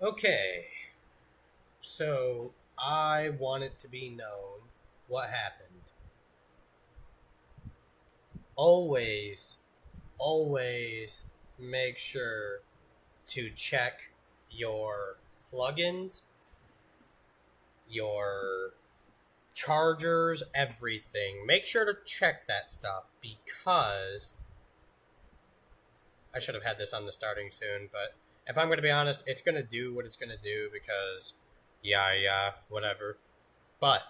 Okay, so I want it to be known what happened. Always, always make sure to check your plugins, your chargers, everything. Make sure to check that stuff because I should have had this on the starting soon, but if I'm going to be honest, it's going to do what it's going to do because, yeah, whatever. But,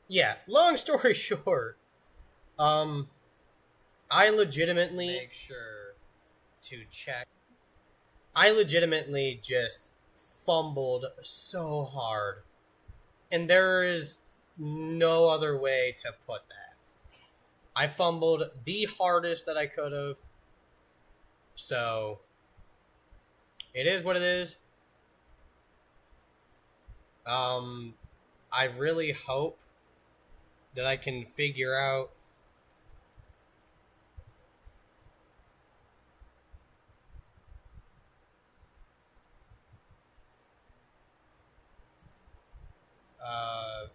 yeah, long story short, um, I legitimately make sure to check. I legitimately just fumbled so hard, and there is no other way to put that. I fumbled the hardest that I could have, so it is what it is. Um, I really hope that I can figure out uh,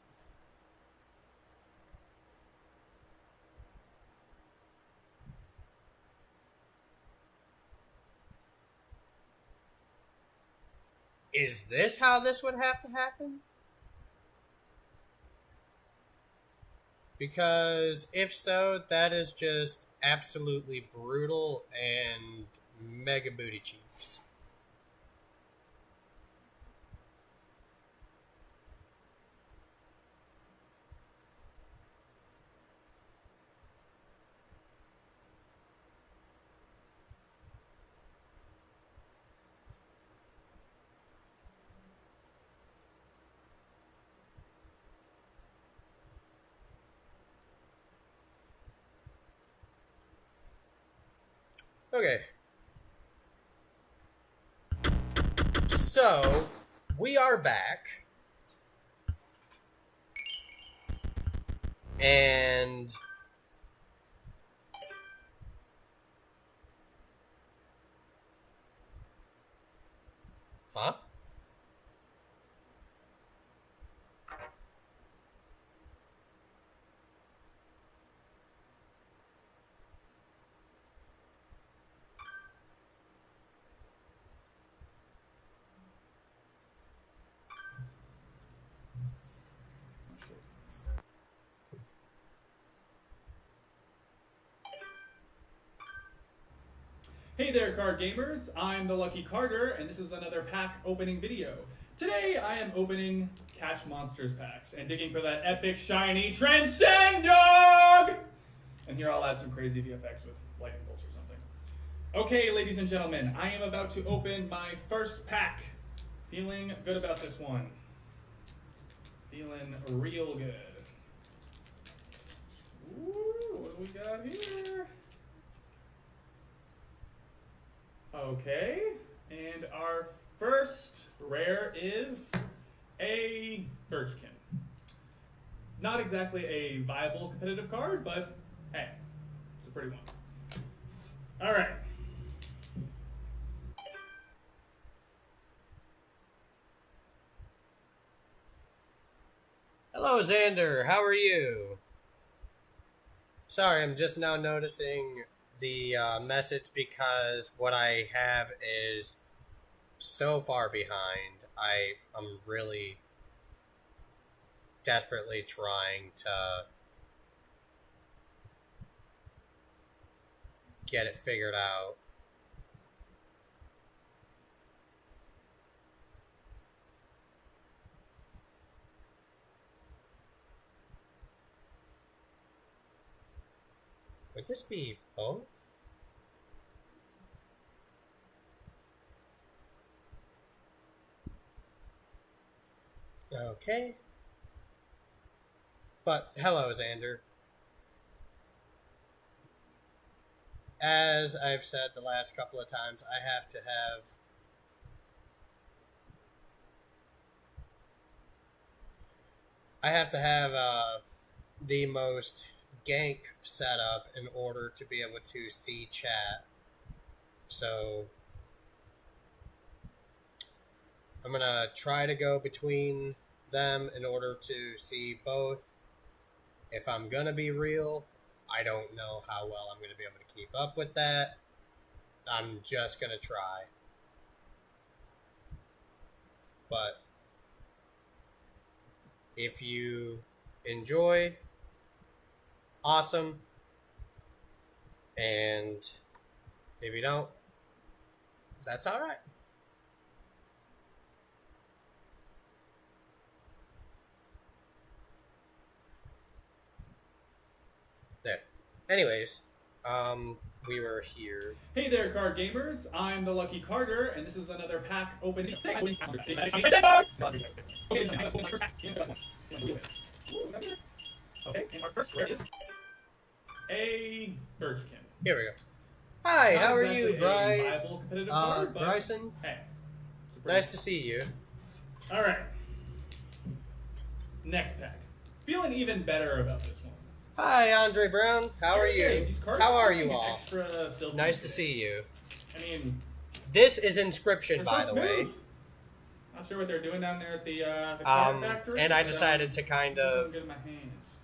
is this how this would have to happen? Because if so, that is just absolutely brutal and mega booty cheeks. Okay. So, we are back. And huh? Hey there, card gamers! I'm the Lucky Carter, and this is another pack opening video. Today, I am opening Cash Monsters packs and digging for that epic, shiny Transcend Dog! And here I'll add some crazy VFX with lightning bolts or something. Okay, ladies and gentlemen, I am about to open my first pack. Feeling good about this one. Feeling real good. Ooh, what do we got here? Okay, and our first rare is a Birchkin. Not exactly a viable competitive card, but hey, it's a pretty one. Alright. Hello, Xander. How are you? Sorry, I'm just now noticing the message because what I have is so far behind. I'm really desperately trying to get it figured out. Would this be both? Okay. But hello, Xander. As I've said the last couple of times, I have to have the most gank setup in order to be able to see chat. So I'm going to try to go between them in order to see both. If I'm going to be real, I don't know how well I'm going to be able to keep up with that. I'm just going to try. But if you enjoy, awesome. And if you don't, that's all right. There. Anyways, we were here. Hey there, card gamers. I'm the Lucky Carter, and this is another pack opening. Okay, and our first rare is a Birchkin. Here we go. Hi, Not how are exactly you, a Bryce? viable competitive card, but Bryson? hey, it's a pretty- Nice to see you. All right. Next pack. Feeling even better about this one. Hi, Andre Brown. How are you? How are you all? Nice to see you. I mean, this is Inscryption, they're by so the way. smooth. Not sure what they're doing down there at the card factory. And I but, decided to kind of get in my hands.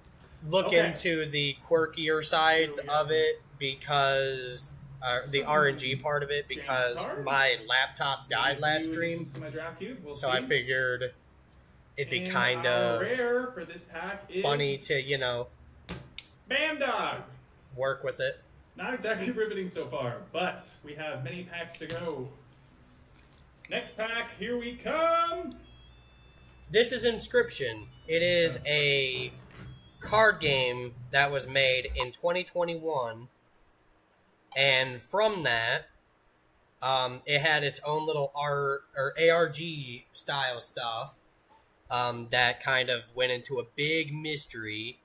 look into the quirkier sides of it because the RNG part of it because my laptop died last stream, so I figured it'd be kind of rare for this pack is funny to, you know, Bam Dog. Work with it. Not exactly riveting so far, but we have many packs to go. Next pack, here we come. This is Inscryption. It is a card game that was made in 2021, and from that, it had its own little ARG style stuff that kind of went into a big mystery.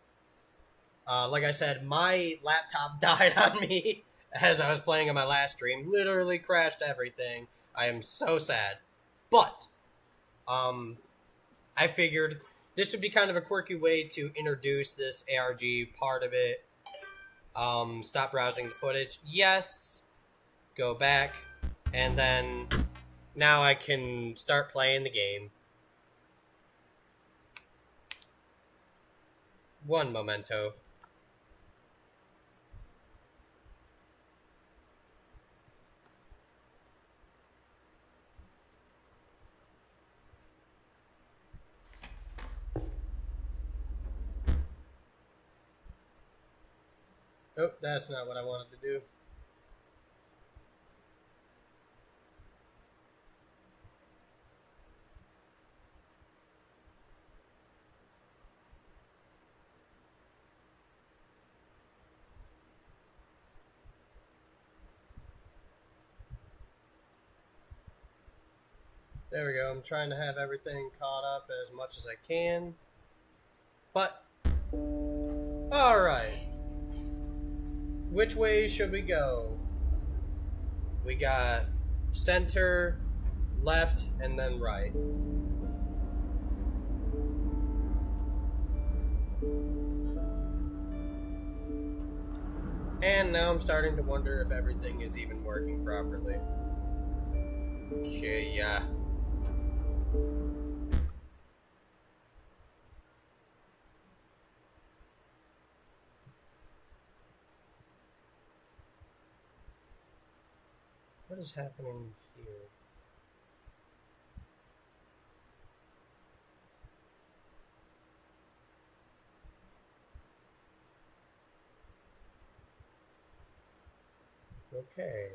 Like I said, my laptop died on me as I was playing on my last stream. Literally crashed everything. I am so sad. But I figured this would be kind of a quirky way to introduce this ARG part of it. Stop browsing the footage. Yes. Go back. And then now I can start playing the game. One momento. Oh, that's not what I wanted to do. There we go. I'm trying to have everything caught up as much as I can. But, alright. Which way should we go? We got center, left, and then right. And now I'm starting to wonder if everything is even working properly. Okay, yeah. What is happening here? Okay.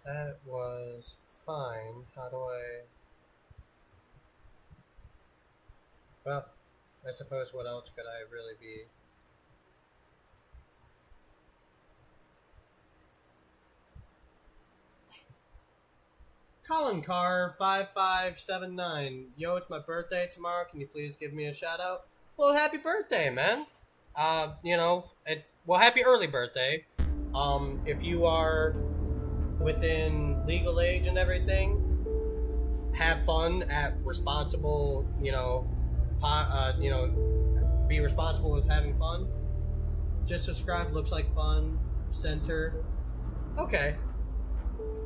That was fine. How do I... Well, I suppose what else could I really be? Colin Carr 5579. Yo, it's my birthday tomorrow. Can you please give me a shout out? Well, happy birthday, man. Well, happy early birthday. If you are within legal age and everything, have fun at responsible, be responsible with having fun. Just subscribe. Looks like fun. Center. Okay.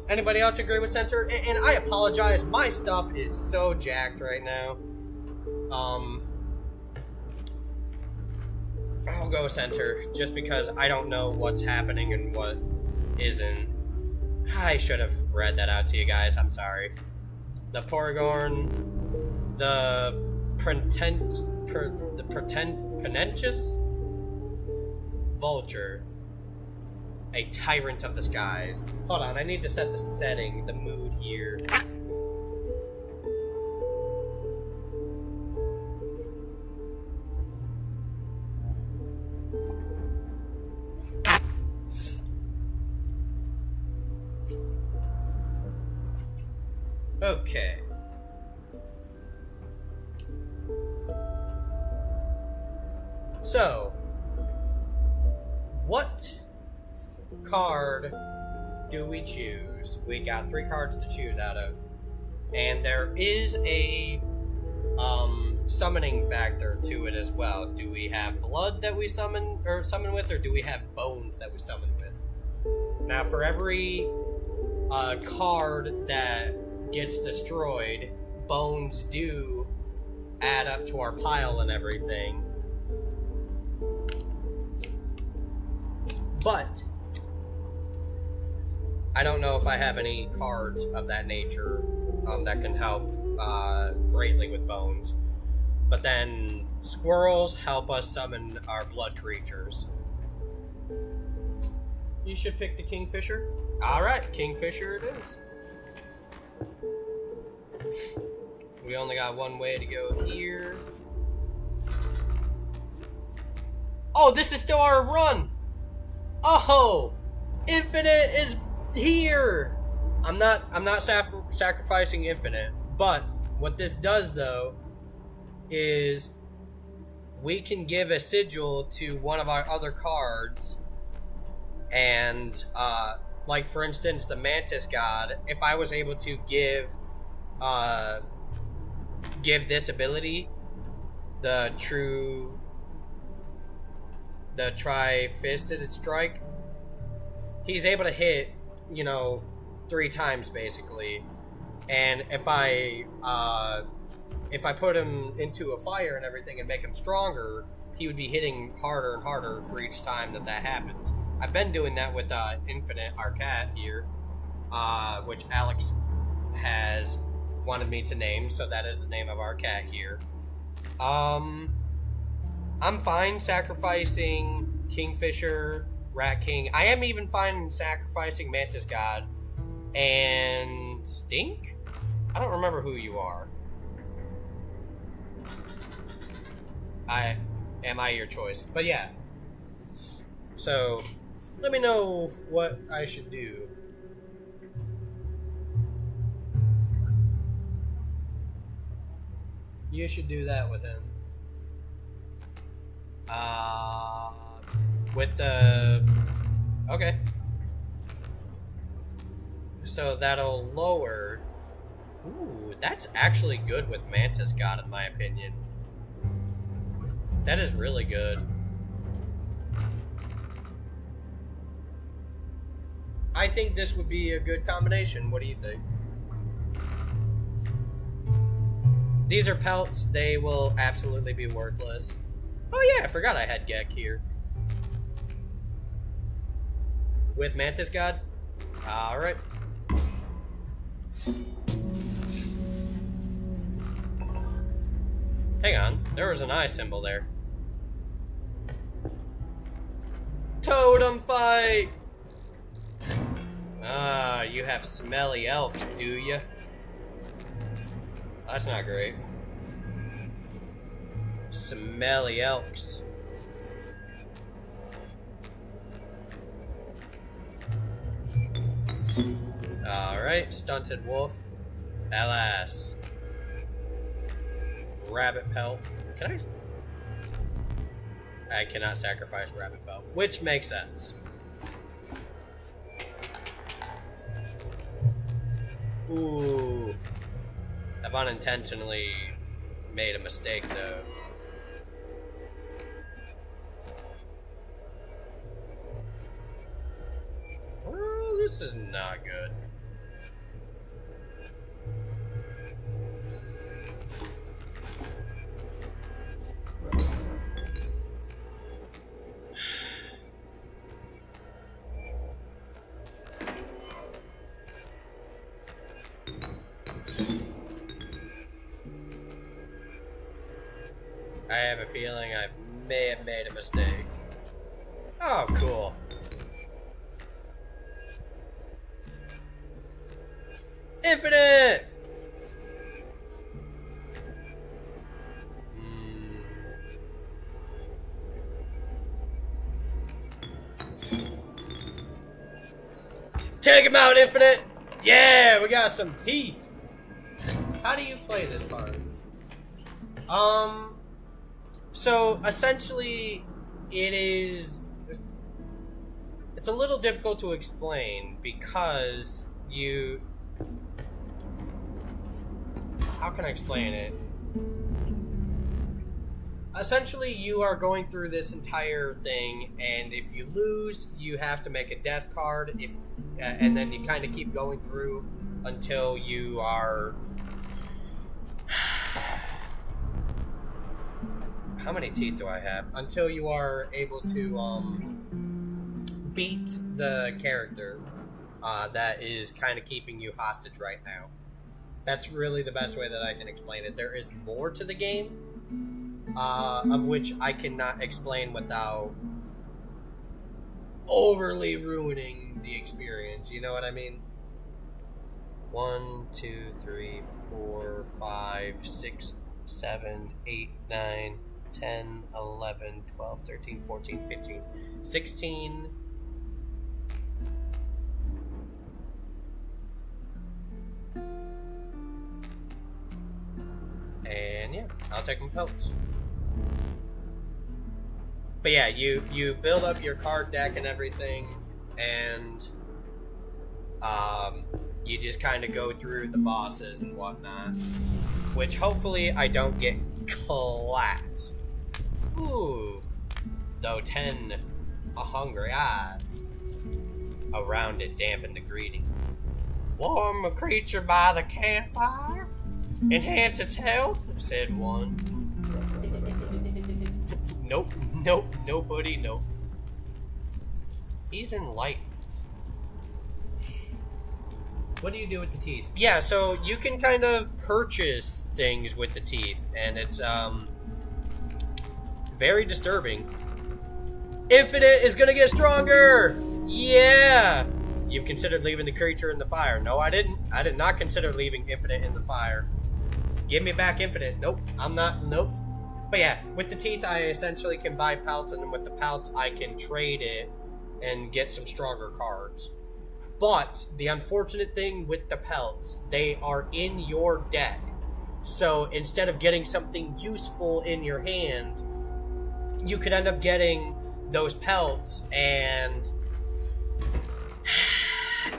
Anybody else agree with center? And I apologize. My stuff is so jacked right now. I'll go center just because I don't know what's happening and what isn't. I should have read that out to you guys. I'm sorry. The Porgorn, the Penentious Vulture, a Tyrant of the Skies. Hold on, I need to set the setting, the mood here. Okay. So, what card do we choose? We got 3 cards to choose out of. And there is a summoning factor to it as well. Do we have blood that we summon with, or do we have bones that we summon with? Now, for every card that gets destroyed, bones do add up to our pile and everything. But I don't know if I have any cards of that nature that can help greatly with bones. But then squirrels help us summon our blood creatures. You should pick the Kingfisher. Alright, Kingfisher it is. We only got one way to go here. Oh, this is still our run! Oh! Infinite is here! I'm not sacrificing Infinite, but what this does though is we can give a sigil to one of our other cards, and like for instance the Mantis God, if I was able to give this ability, the Tri-Fisted Strike, he's able to hit, 3 times basically. And if I put him into a fire and everything and make him stronger, he would be hitting harder and harder for each time that happens. I've been doing that with Infinite, our cat here, which Alex has wanted me to name, so that is the name of our cat here. I'm fine sacrificing Kingfisher, Rat King. I am even fine sacrificing Mantis God and Stink? I don't remember who you are. Am I your choice? But yeah. So, let me know what I should do. You should do that with him. With the... Okay. So that'll lower... Ooh, that's actually good with Mantis God, in my opinion. That is really good. I think this would be a good combination. What do you think? These are pelts. They will absolutely be worthless. Oh yeah, I forgot I had Gek here. With Mantis God? Alright. Hang on, there was an eye symbol there. Totem fight! Ah, you have smelly elks, do ya? That's not great. Smelly elks. Alright, stunted wolf. Alas. Rabbit pelt. Can I cannot sacrifice rabbit pelt, which makes sense. Ooh. I've unintentionally made a mistake though. this is not good. I have a feeling I may have made a mistake. Oh, cool. Infinite! Take him out, Infinite! Yeah, we got some teeth. How do you play this part? So essentially, it's a little difficult to explain because how can I explain it? Essentially, you are going through this entire thing, and if you lose, you have to make a death card, and then you kind of keep going through until you are... How many teeth do I have? Until you are able to beat the character that is kind of keeping you hostage right now. That's really the best way that I can explain it. There is more to the game, of which I cannot explain without overly ruining the experience. You know what I mean? 1, 2, 3, 4, 5, 6, 7, 8, 9, 10, 11, 12, 13, 14, 15, 16. And yeah, I'll take my pelts. But yeah, you build up your card deck and everything, and you just kind of go through the bosses and whatnot, which hopefully I don't get clapped. Ooh, though 10 hungry eyes around it dampen the greeting. Warm a creature by the campfire, enhance its health, said one. Nope, nobody, nope. He's enlightened. What do you do with the teeth? Yeah, so you can kind of purchase things with the teeth, and it's very disturbing. Infinite is gonna get stronger! Yeah! You've considered leaving the creature in the fire. No, I didn't. I did not consider leaving Infinite in the fire. Give me back Infinite. Nope, I'm not. Nope. But yeah, with the teeth, I essentially can buy pelts, and then with the pelts, I can trade it and get some stronger cards. But the unfortunate thing with the pelts, they are in your deck. So instead of getting something useful in your hand, you could end up getting those pelts, and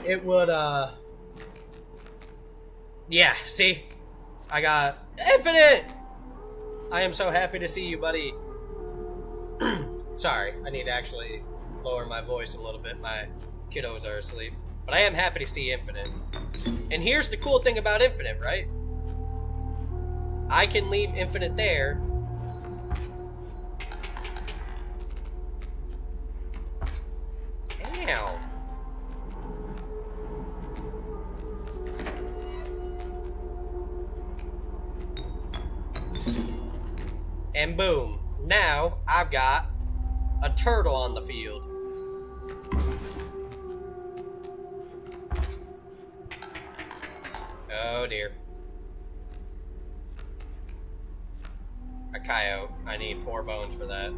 it would, yeah, see? I got Infinite! I am so happy to see you, buddy. Sorry, I need to actually lower my voice a little bit. My kiddos are asleep. But I am happy to see Infinite. And here's the cool thing about Infinite, right? I can leave Infinite there. Ow. And boom. Now I've got a turtle on the field. Oh dear. A coyote. I need 4 bones for that.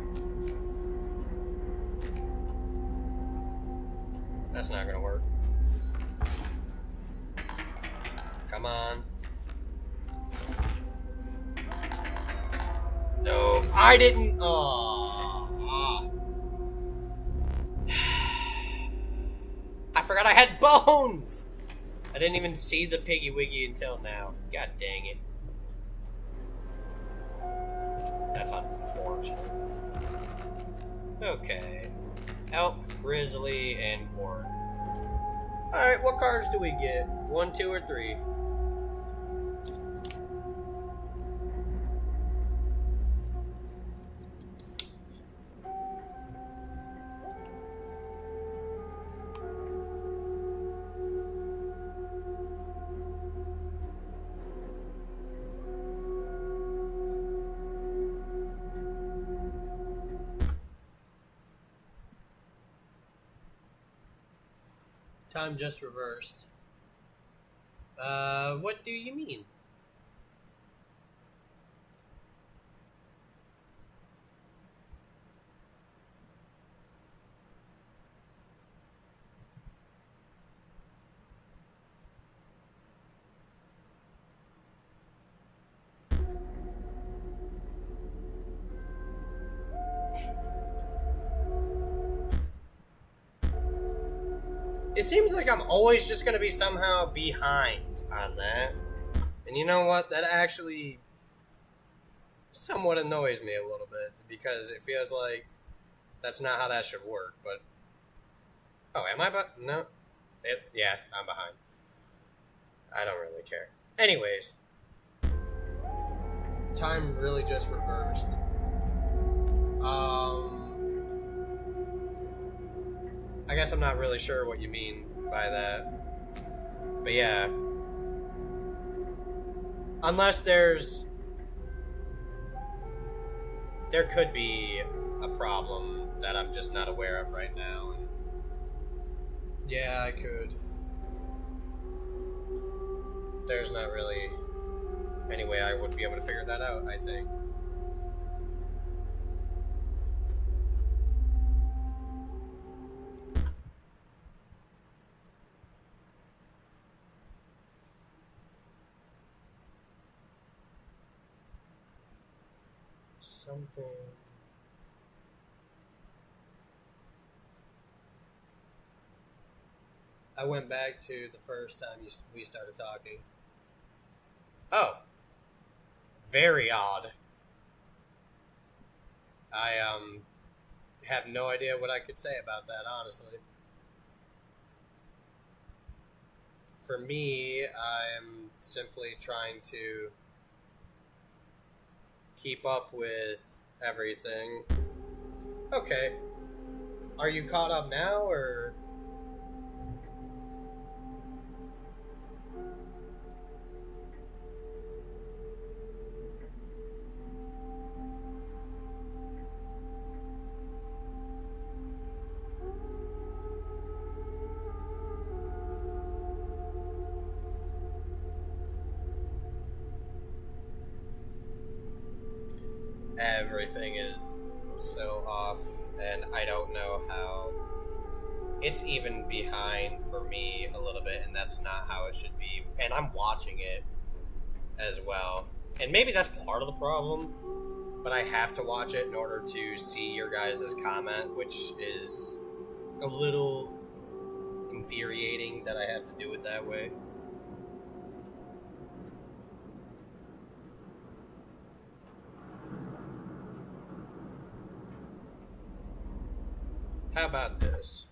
That's not gonna work. Come on. No, I didn't. Oh. I forgot I had bones. I didn't even see the Piggy Wiggy until now. God dang it. That's unfortunate. Okay. Elk, grizzly, and horn. Alright, what cards do we get? 1, 2, or 3? Time just reversed. What do you mean? It seems like I'm always just going to be somehow behind on that. And you know what? That actually somewhat annoys me a little bit because it feels like that's not how that should work. But oh, am I? No. Yeah, I'm behind. I don't really care. Anyways, time really just reversed. I guess I'm not really sure what you mean by that. But yeah. Unless there could be a problem that I'm just not aware of right now. And yeah, I could. There's not really any way I would be able to figure that out, I think. Something. I went back to the first time we started talking. Oh. Very odd. I have no idea what I could say about that, honestly. For me, I'm simply trying to keep up with everything. Okay. Are you caught up now, or? Everything is so off, and I don't know how. It's even behind for me a little bit, and that's not how it should be. And I'm watching it as well. And maybe that's part of the problem, but I have to watch it in order to see your guys' comment, which is a little infuriating that I have to do it that way. How about this?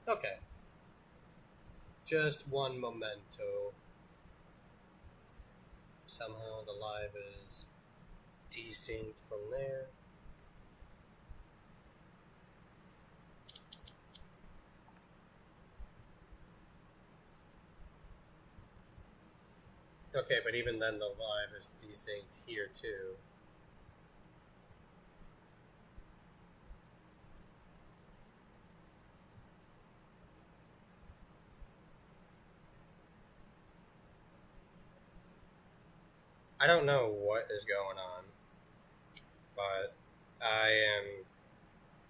Okay. Just one memento. Somehow the live is desynced from there. Okay, but even then the live is desynced here too. I don't know what is going on, but I am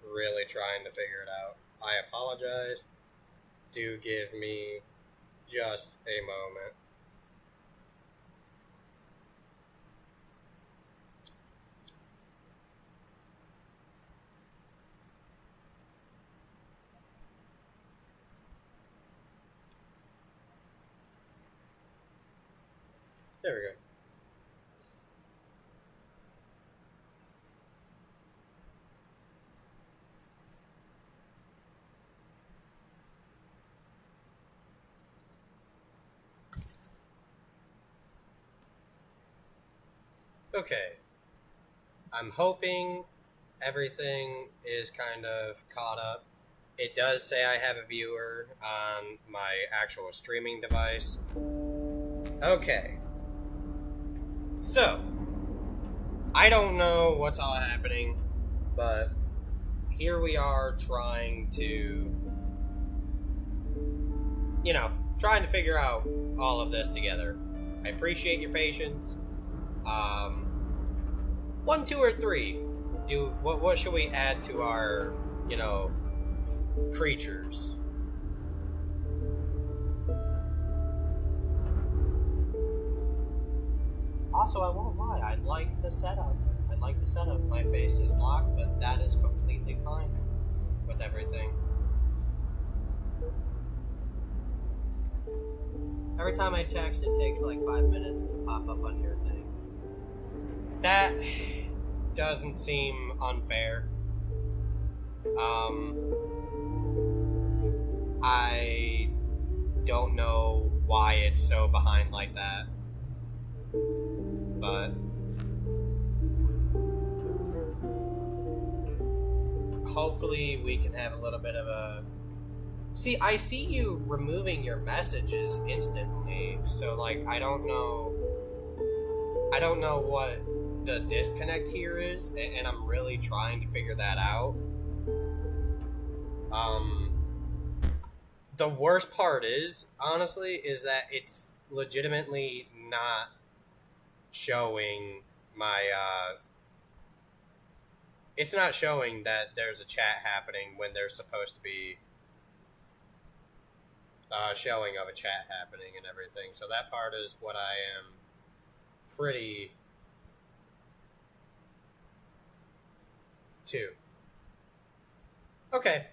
really trying to figure it out. I apologize. Do give me just a moment. There we go. Okay. I'm hoping everything is kind of caught up. It does say I have a viewer on my actual streaming device. Okay. So, I don't know what's all happening, but here we are trying to, trying to figure out all of this together. I appreciate your patience. 1, 2, or 3. What should we add to our, creatures? Also, I won't lie, I like the setup. My face is blocked, but that is completely fine with everything. Every time I text, it takes like 5 minutes to pop up on your thing. That doesn't seem unfair. I don't know why it's so behind like that. But hopefully we can have a little bit of a... See, I see you removing your messages instantly, so like I don't know what the disconnect here is, and I'm really trying to figure that out. The worst part is, honestly, is that it's legitimately not showing my, it's not showing that there's a chat happening when there's supposed to be showing of a chat happening and everything. So that part is what I am pretty to. Okay.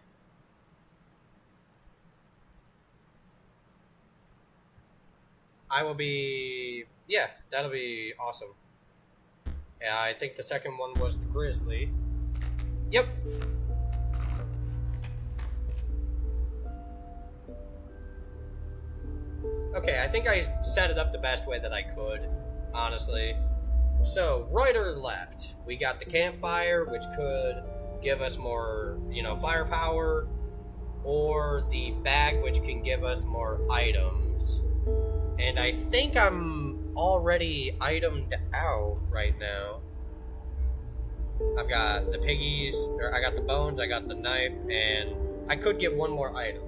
I will be... Yeah, that'll be awesome. Yeah, I think the second one was the Grizzly. Yep. Okay, I think I set it up the best way that I could, honestly. So, right or left, we got the campfire, which could give us more, firepower, or the bag, which can give us more items. And I think I'm already itemed out right now. I've got the piggies, or I got the bones, I got the knife, and I could get one more item.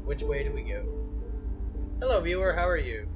Which way do we go? Hello, viewer, how are you?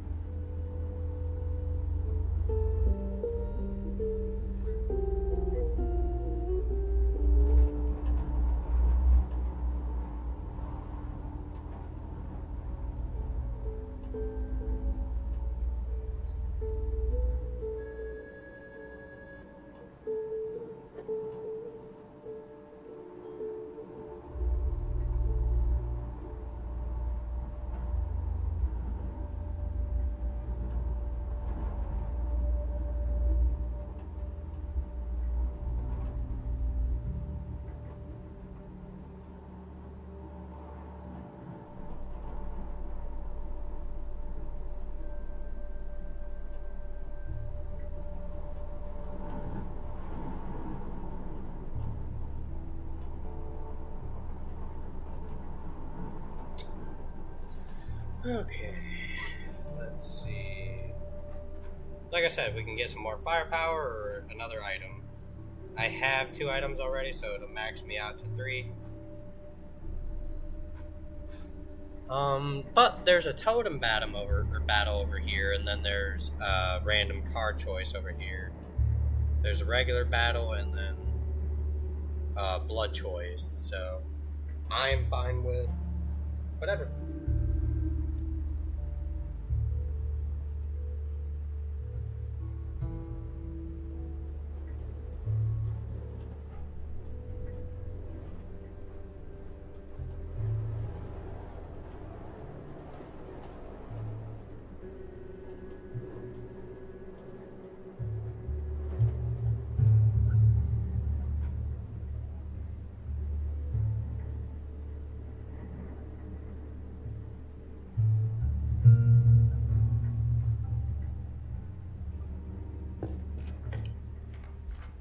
Okay, let's see. Like I said, we can get some more firepower or another item. I have 2 items already, so it'll max me out to 3. But there's a totem battle over here, and then there's a random card choice over here. There's a regular battle, and then blood choice. So I'm fine with whatever.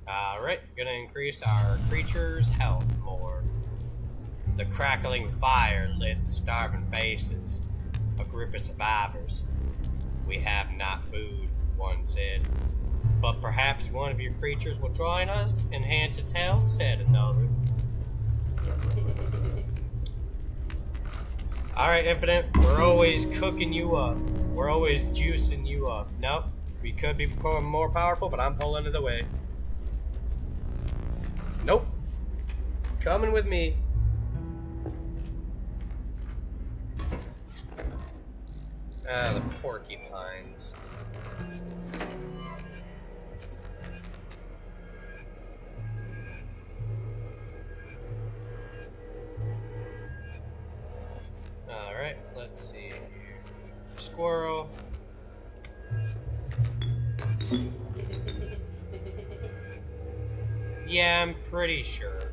Alright, gonna increase our creature's health more. The crackling fire lit the starving faces. A group of survivors. We have not food, one said. But perhaps one of your creatures will join us, enhance its health, said another. Alright, Infinite, we're always cooking you up. We're always juicing you up. Nope, we could be becoming more powerful, but I'm pulling it away. Nope. Coming with me. The porcupines. Alright, let's see here. Squirrel. Yeah, I'm pretty sure.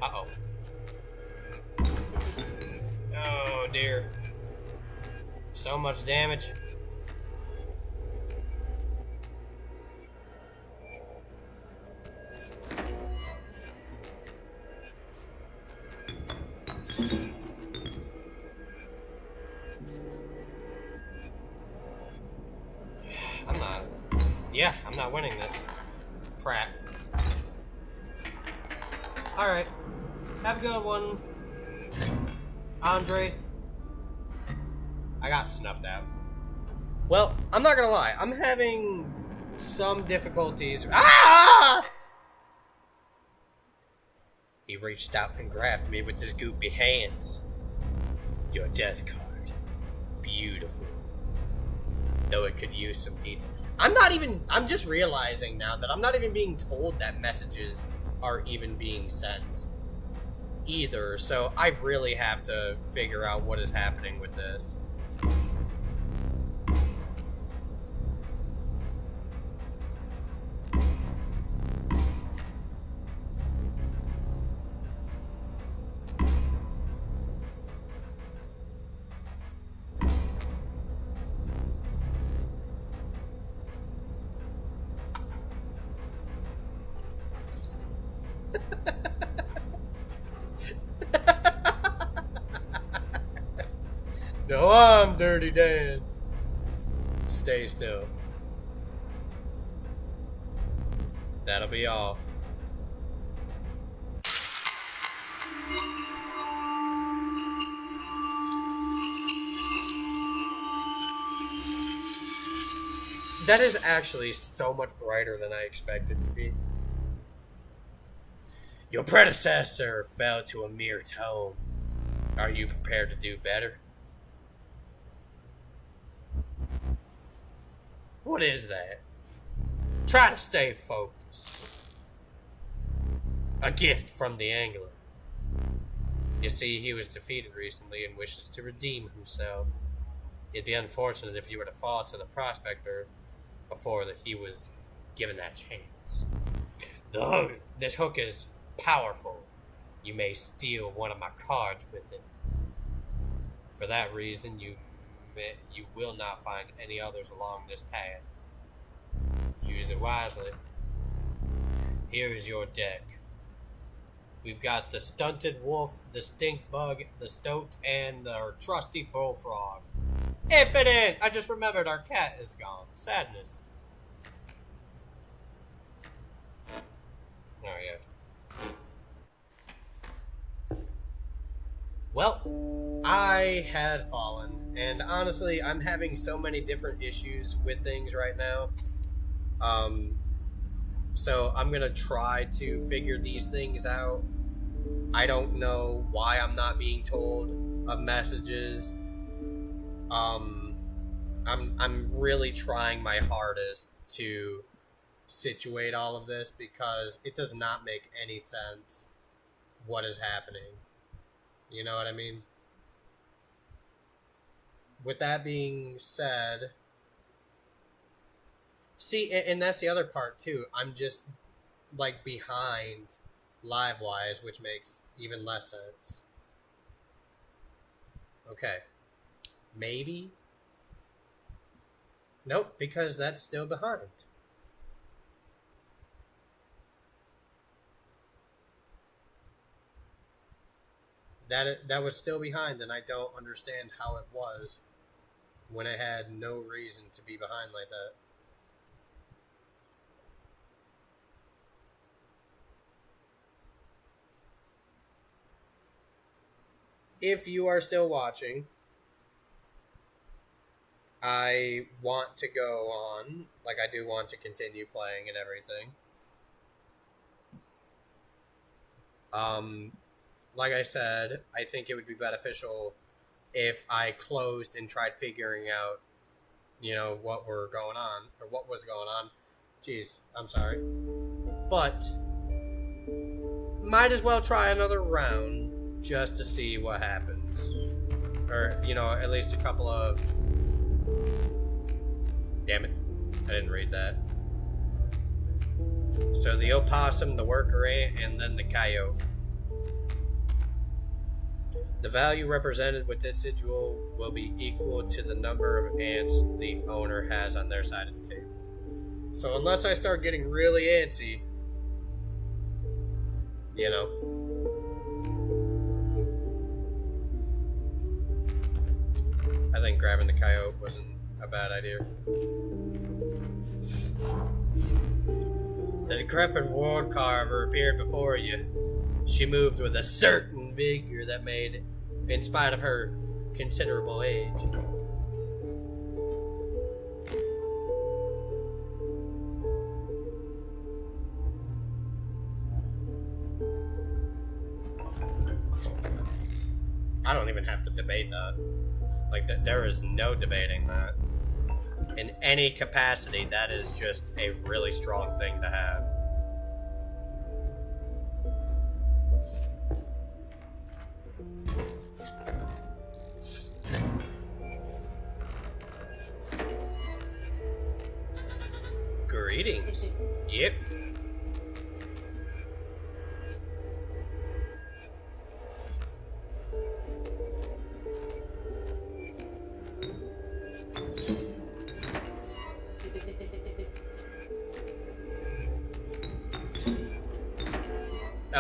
Uh-oh. Oh, dear. So much damage. I'm not winning this. Crap. Alright. Have a good one, Andre. I got snuffed out. Well, I'm not gonna lie. I'm having some difficulties. Ah! He reached out and grabbed me with his goopy hands. Your death card. Beautiful. Though it could use some detail. I'm just realizing now that I'm not even being told that messages are even being sent either, so I really have to figure out what is happening with this. No, I'm Dirty Dan. Stay still. That'll be all. That is actually so much brighter than I expected to be. Your predecessor fell to a mere tome. Are you prepared to do better? What is that? Try to stay focused. A gift from the angler. You see, he was defeated recently and wishes to redeem himself. It'd be unfortunate if you were to fall to the prospector before that he was given that chance. This hook is powerful. You may steal one of my cards with it. For that reason, you will not find any others along this path. Use it wisely. Here is your deck. We've got the stunted wolf, the stink bug, the stoat, and our trusty bullfrog. Infinite! I just remembered our cat is gone. Sadness. Oh, yeah. Well, I had fallen, and honestly, I'm having so many different issues with things right now. So I'm gonna try to figure these things out. I don't know why I'm not being told of messages. I'm really trying my hardest to situate all of this because it does not make any sense what is happening. You know what I mean? with that being said, see, and that's the other part too. I'm just like behind live wise, which makes even less sense. Okay. Maybe? Nope, because that's still behind. That was still behind, and I don't understand how it was when it had no reason to be behind like that. If you are still watching, I want to go on. Like, I do want to continue playing and everything. Like I said, I think it would be beneficial if I closed and tried figuring out, what was going on. Jeez, I'm sorry. But might as well try another round just to see what happens. Or, at least a couple of... Damn it. I didn't read that. So the opossum, the worker ant, and then the coyote. The value represented with this sigil will be equal to the number of ants the owner has on their side of the table. So unless I start getting really antsy, I think grabbing the coyote wasn't a bad idea. The decrepit ward carver appeared before you. She moved with a certain vigor that made, in spite of her considerable age. I don't even have to debate that. Like, there is no debating that. In any capacity, that is just a really strong thing to have. Greetings. Yep.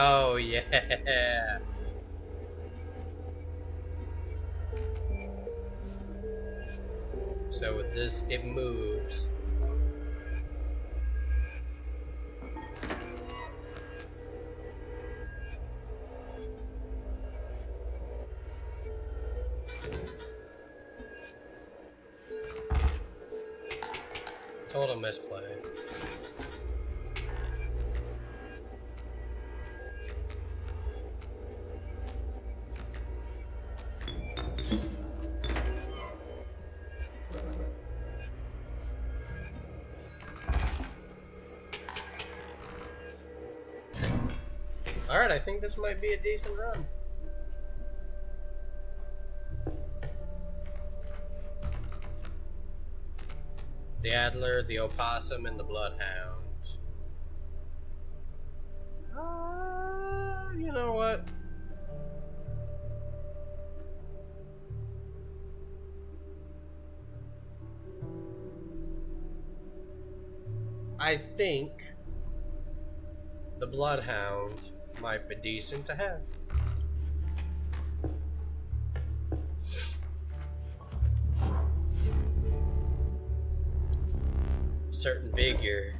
Oh, yeah. So with this, it moves. Total misplay. Alright, I think this might be a decent run. The Adler, the Opossum, and the Bloodhound. You know what? I think the Bloodhound might be decent to have. Certain vigor.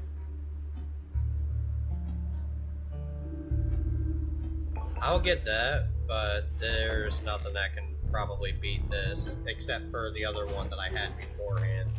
I'll get that, but there's nothing that can probably beat this, except for the other one that I had beforehand.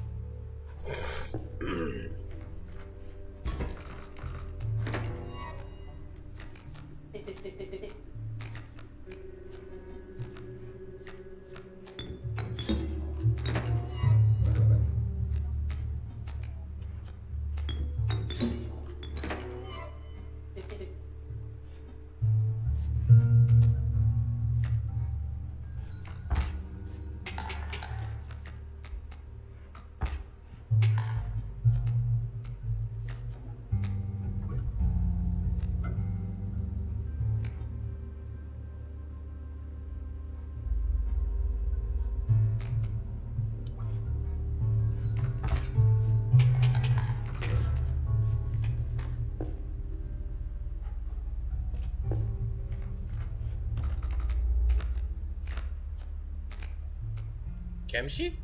Kemshi?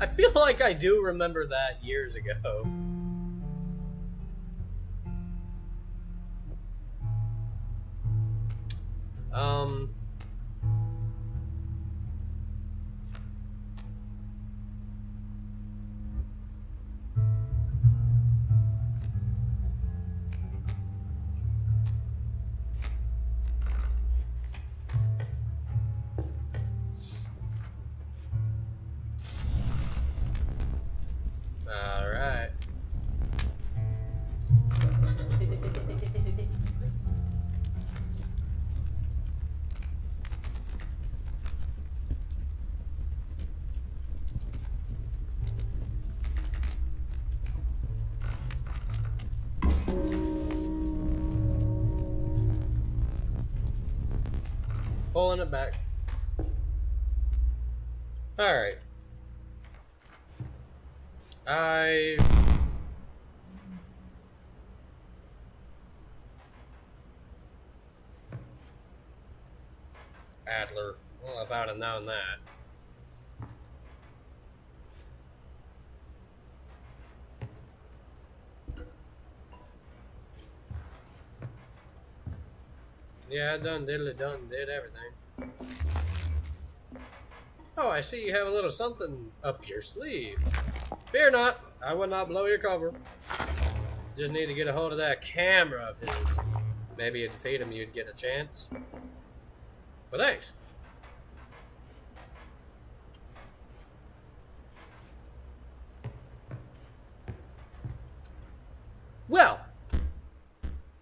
I feel like I do remember that years ago. Alright. Pulling it back. Alright. Adler. Well, if I'd have known that. Yeah, I did everything. Oh, I see you have a little something up your sleeve. Fear not, I will not blow your cover. Just need to get a hold of that camera of his. Maybe if you defeat him, you'd get a chance. Well, thanks. Well,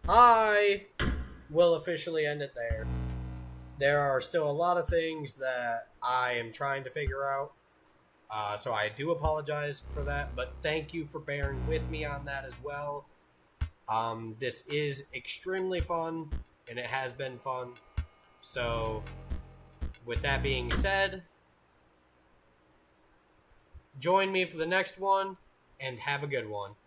I will officially end it there. There are still a lot of things that I am trying to figure out. So I do apologize for that, but thank you for bearing with me on that as well. This is extremely fun, and it has been fun. So, with that being said, join me for the next one, and have a good one.